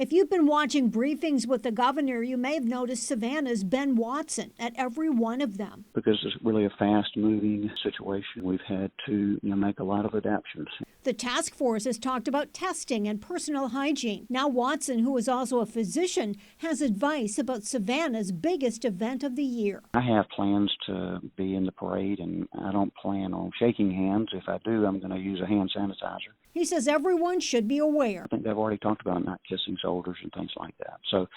If you've been watching briefings with the governor, you may have noticed Savannah's Ben Watson at every one of them. Because it's really a fast-moving situation, we've had to make a lot of adaptations. The task force has talked about testing and personal hygiene. Now Watson, who is also a physician, has advice about Savannah's biggest event of the year. I have plans to be in the parade, and I don't plan on shaking hands. If I do, I'm going to use a hand sanitizer. He says everyone should be aware. I think they've already talked about not kissing shoulders and things like that. So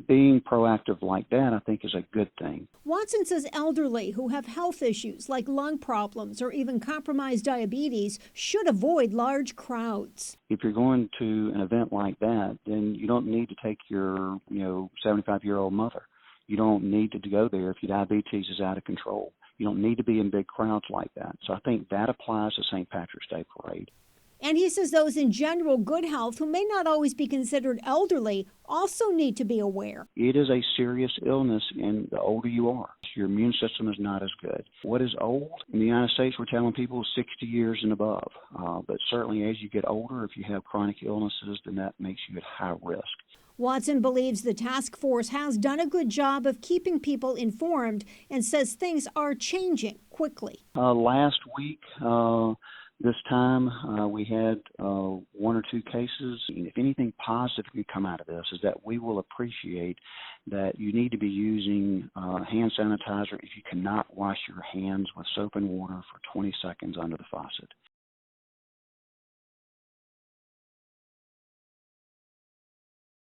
being proactive like that, I think, is a good thing. Watson says elderly who have health issues like lung problems or even compromised diabetes should avoid large crowds. If you're going to an event like that, then you don't need to take your 75-year-old mother. You don't need to go there if your diabetes is out of control. You don't need to be in big crowds like that. So I think that applies to St. Patrick's Day Parade. And he says those in general good health who may not always be considered elderly also need to be aware. It is a serious illness, and the older you are, your immune system is not as good. What is old? In the United States, we're telling people 60 years and above. But certainly as you get older, if you have chronic illnesses, then that makes you at high risk. Watson believes the task force has done a good job of keeping people informed and says things are changing quickly. Last week, this time, we had one or two cases. If anything positive can come out of this is that we will appreciate that you need to be using hand sanitizer if you cannot wash your hands with soap and water for 20 seconds under the faucet.